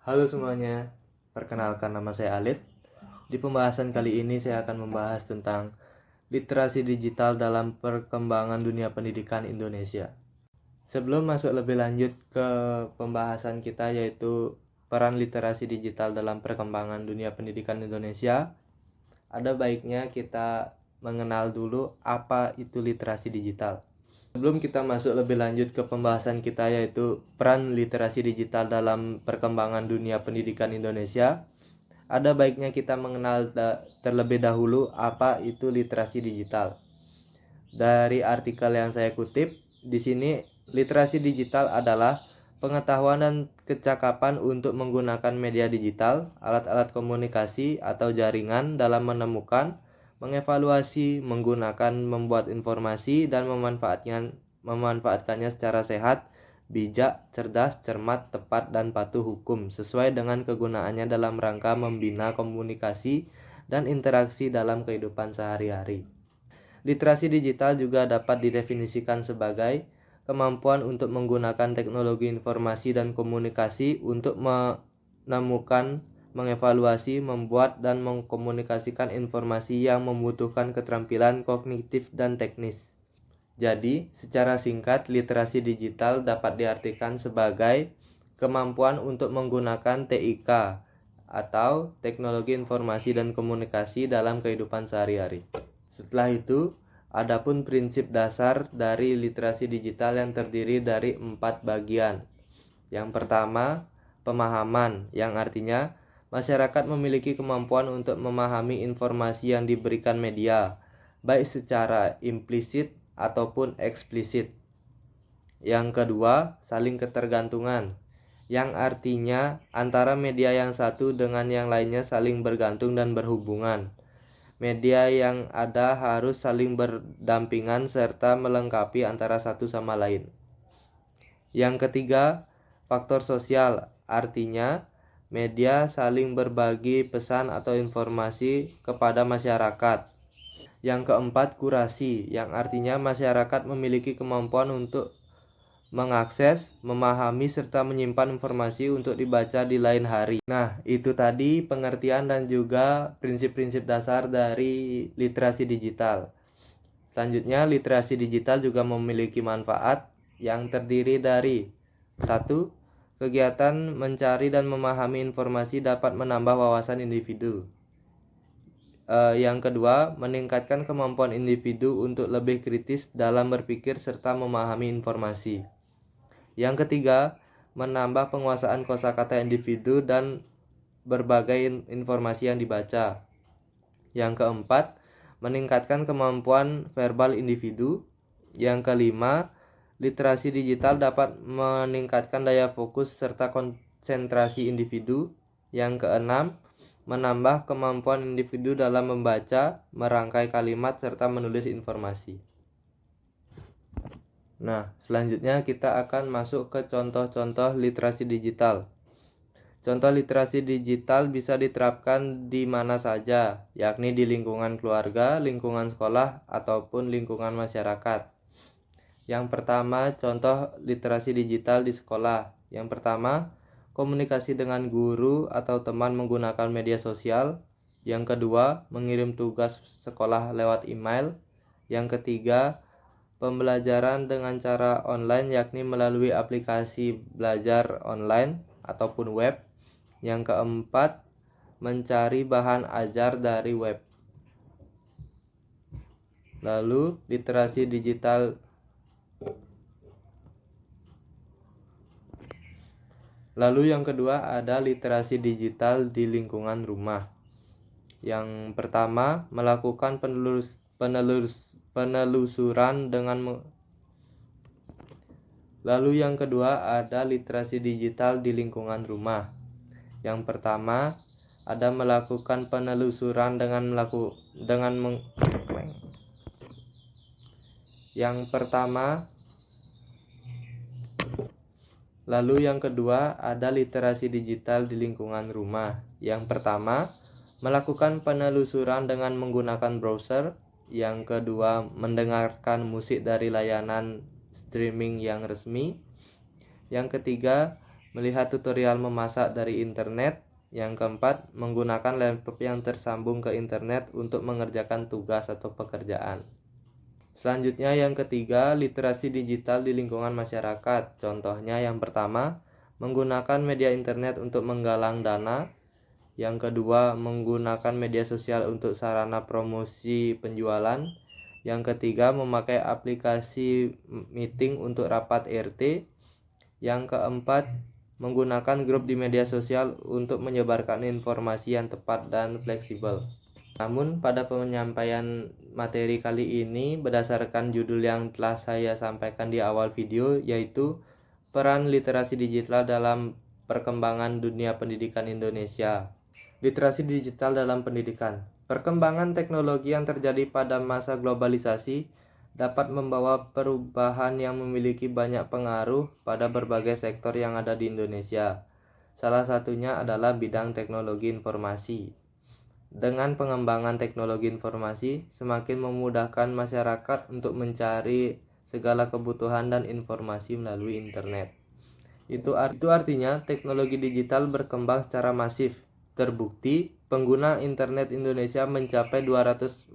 Halo semuanya, perkenalkan nama saya Alif. Di pembahasan kali ini saya akan membahas tentang literasi digital dalam perkembangan dunia pendidikan Indonesia. Sebelum masuk lebih lanjut ke pembahasan kita yaitu peran literasi digital dalam perkembangan dunia pendidikan Indonesia, ada baiknya kita mengenal dulu apa itu literasi digital. Sebelum kita masuk lebih lanjut ke pembahasan kita yaitu peran literasi digital dalam perkembangan dunia pendidikan Indonesia, ada baiknya kita mengenal terlebih dahulu apa itu literasi digital. Dari artikel yang saya kutip, di sini literasi digital adalah pengetahuan dan kecakapan untuk menggunakan media digital, alat-alat komunikasi atau jaringan dalam menemukan, mengevaluasi, menggunakan, membuat informasi dan memanfaatkannya secara sehat, bijak, cerdas, cermat, tepat, dan patuh hukum sesuai dengan kegunaannya dalam rangka membina komunikasi dan interaksi dalam kehidupan sehari-hari. Literasi digital juga dapat didefinisikan sebagai kemampuan untuk menggunakan teknologi informasi dan komunikasi untuk menemukan, mengevaluasi, membuat, dan mengkomunikasikan informasi yang membutuhkan keterampilan kognitif dan teknis. Jadi, secara singkat, literasi digital dapat diartikan sebagai kemampuan untuk menggunakan TIK atau teknologi informasi dan komunikasi dalam kehidupan sehari-hari. Setelah itu, adapun prinsip dasar dari literasi digital yang terdiri dari 4 bagian. Yang pertama, pemahaman, yang artinya masyarakat memiliki kemampuan untuk memahami informasi yang diberikan media, baik secara implisit ataupun eksplisit. Yang kedua, saling ketergantungan, yang artinya antara media yang satu dengan yang lainnya saling bergantung dan berhubungan. Media yang ada harus saling berdampingan serta melengkapi antara satu sama lain. Yang ketiga, faktor sosial, artinya media saling berbagi pesan atau informasi kepada masyarakat. Yang keempat, kurasi, yang artinya masyarakat memiliki kemampuan untuk mengakses, memahami, serta menyimpan informasi untuk dibaca di lain hari. Nah, itu tadi pengertian dan juga prinsip-prinsip dasar dari literasi digital. Selanjutnya, literasi digital juga memiliki manfaat yang terdiri dari 1. Kegiatan mencari dan memahami informasi dapat menambah wawasan individu. Yang kedua, meningkatkan kemampuan individu untuk lebih kritis dalam berpikir serta memahami informasi. Yang ketiga, menambah penguasaan kosakata individu dan berbagai informasi yang dibaca. Yang keempat, meningkatkan kemampuan verbal individu. Yang kelima, literasi digital dapat meningkatkan daya fokus serta konsentrasi individu. Yang keenam, menambah kemampuan individu dalam membaca, merangkai kalimat, serta menulis informasi. Nah, selanjutnya kita akan masuk ke contoh-contoh literasi digital. Contoh literasi digital bisa diterapkan di mana saja, yakni di lingkungan keluarga, lingkungan sekolah, ataupun lingkungan masyarakat. Yang pertama, contoh literasi digital di sekolah. Yang pertama, komunikasi dengan guru atau teman menggunakan media sosial. Yang kedua, mengirim tugas sekolah lewat email. Yang ketiga, pembelajaran dengan cara online yakni melalui aplikasi belajar online ataupun web. Yang keempat, mencari bahan ajar dari web. Lalu literasi digital. Lalu yang kedua ada literasi digital di lingkungan rumah. Yang pertama, melakukan penelusuran dengan Lalu yang kedua ada literasi digital di lingkungan rumah. Yang pertama, ada melakukan penelusuran Yang pertama, lalu yang kedua ada literasi digital di lingkungan rumah. Yang pertama, melakukan penelusuran dengan menggunakan browser. Yang kedua, mendengarkan musik dari layanan streaming yang resmi. Yang ketiga, melihat tutorial memasak dari internet. Yang keempat, menggunakan laptop yang tersambung ke internet untuk mengerjakan tugas atau pekerjaan. Selanjutnya yang ketiga, literasi digital di lingkungan masyarakat. Contohnya yang pertama, menggunakan media internet untuk menggalang dana. Yang kedua, menggunakan media sosial untuk sarana promosi penjualan. Yang ketiga, memakai aplikasi meeting untuk rapat RT. Yang keempat, menggunakan grup di media sosial untuk menyebarkan informasi yang tepat dan fleksibel. Namun pada penyampaian materi kali ini berdasarkan judul yang telah saya sampaikan di awal video, yaitu peran literasi digital dalam perkembangan dunia pendidikan Indonesia. Literasi digital dalam pendidikan. Perkembangan teknologi yang terjadi pada masa globalisasi dapat membawa perubahan yang memiliki banyak pengaruh pada berbagai sektor yang ada di Indonesia. Salah satunya adalah bidang teknologi informasi. Dengan pengembangan teknologi informasi, semakin memudahkan masyarakat untuk mencari segala kebutuhan dan informasi melalui internet. Itu artinya teknologi digital berkembang secara masif. Terbukti, pengguna internet Indonesia mencapai 204,7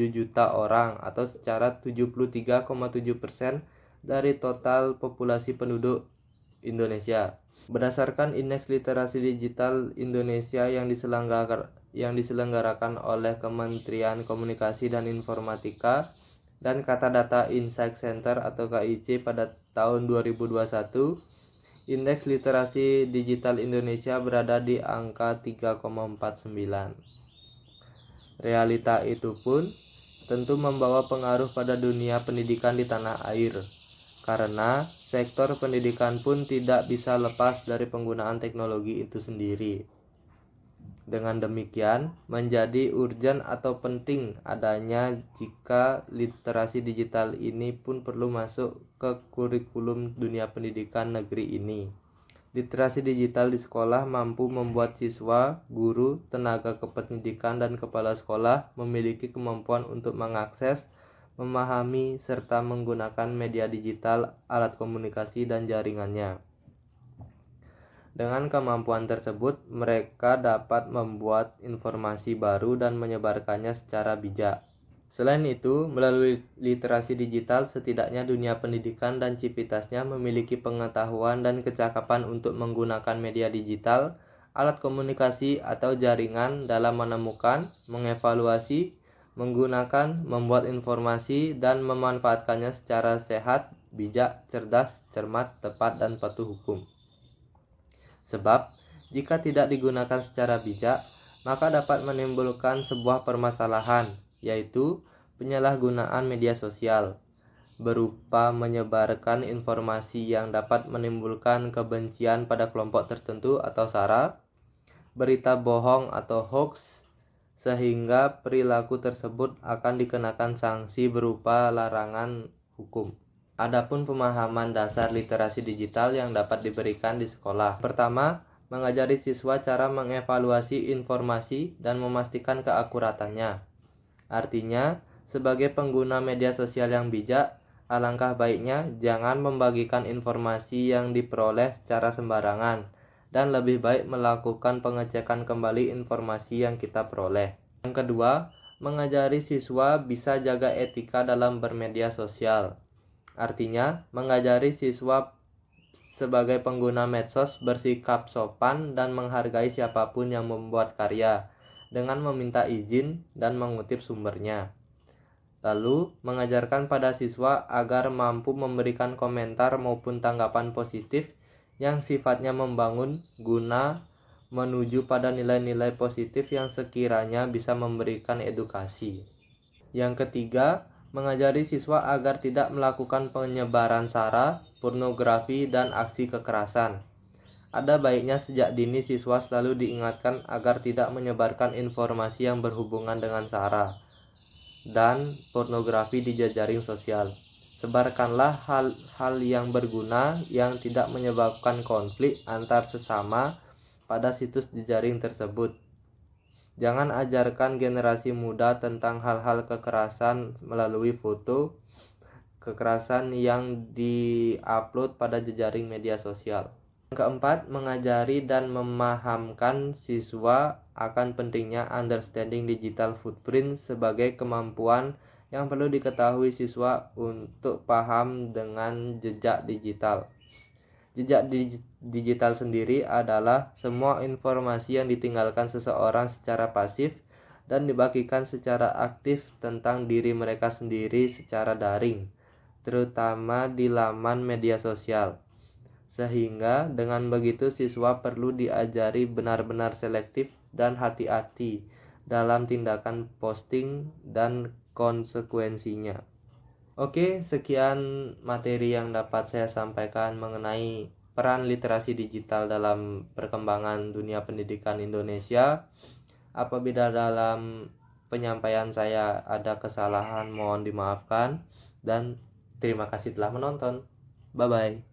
juta orang atau secara 73,7% dari total populasi penduduk Indonesia. Berdasarkan Indeks Literasi Digital Indonesia yang diselenggarakan oleh Kementerian Komunikasi dan Informatika dan Kata Data Insight Center atau KIC pada tahun 2021, Indeks Literasi Digital Indonesia berada di angka 3,49. Realita itu pun tentu membawa pengaruh pada dunia pendidikan di tanah air, karena sektor pendidikan pun tidak bisa lepas dari penggunaan teknologi itu sendiri. Dengan demikian, menjadi urgent atau penting adanya jika literasi digital ini pun perlu masuk ke kurikulum dunia pendidikan negeri ini. Literasi digital di sekolah mampu membuat siswa, guru, tenaga kependidikan, dan kepala sekolah memiliki kemampuan untuk mengakses, memahami, serta menggunakan media digital, alat komunikasi, dan jaringannya. Dengan kemampuan tersebut, mereka dapat membuat informasi baru dan menyebarkannya secara bijak. Selain itu, melalui literasi digital, setidaknya dunia pendidikan dan civitasnya memiliki pengetahuan dan kecakapan untuk menggunakan media digital, alat komunikasi, atau jaringan dalam menemukan, mengevaluasi, menggunakan, membuat informasi, dan memanfaatkannya secara sehat, bijak, cerdas, cermat, tepat, dan patuh hukum. Sebab, jika tidak digunakan secara bijak, maka dapat menimbulkan sebuah permasalahan, yaitu penyalahgunaan media sosial, berupa menyebarkan informasi yang dapat menimbulkan kebencian pada kelompok tertentu atau SARA, berita bohong atau hoax, sehingga perilaku tersebut akan dikenakan sanksi berupa larangan hukum. Adapun pemahaman dasar literasi digital yang dapat diberikan di sekolah. Pertama, mengajari siswa cara mengevaluasi informasi dan memastikan keakuratannya. Artinya, sebagai pengguna media sosial yang bijak, alangkah baiknya jangan membagikan informasi yang diperoleh secara sembarangan, dan lebih baik melakukan pengecekan kembali informasi yang kita peroleh. Yang kedua, mengajari siswa bisa jaga etika dalam bermedia sosial. Artinya, mengajari siswa sebagai pengguna medsos bersikap sopan dan menghargai siapapun yang membuat karya, dengan meminta izin dan mengutip sumbernya. Lalu, mengajarkan pada siswa agar mampu memberikan komentar maupun tanggapan positif yang sifatnya membangun guna menuju pada nilai-nilai positif yang sekiranya bisa memberikan edukasi. Yang ketiga, mengajari siswa agar tidak melakukan penyebaran SARA, pornografi, dan aksi kekerasan. Ada baiknya sejak dini siswa selalu diingatkan agar tidak menyebarkan informasi yang berhubungan dengan SARA dan pornografi di jejaring sosial. Sebarkanlah hal-hal yang berguna yang tidak menyebabkan konflik antar sesama pada situs jejaring tersebut. Jangan ajarkan generasi muda tentang hal-hal kekerasan melalui foto kekerasan yang diupload pada jejaring media sosial. Yang keempat, mengajari dan memahamkan siswa akan pentingnya understanding digital footprint sebagai kemampuan yang perlu diketahui siswa untuk paham dengan jejak digital. Jejak digital sendiri adalah semua informasi yang ditinggalkan seseorang secara pasif dan dibagikan secara aktif tentang diri mereka sendiri secara daring, terutama di laman media sosial. Sehingga dengan begitu siswa perlu diajari benar-benar selektif dan hati-hati dalam tindakan posting dan konsekuensinya. Oke, sekian materi yang dapat saya sampaikan mengenai peran literasi digital dalam perkembangan dunia pendidikan Indonesia. Apabila dalam penyampaian saya ada kesalahan, mohon dimaafkan, dan terima kasih telah menonton. Bye-bye.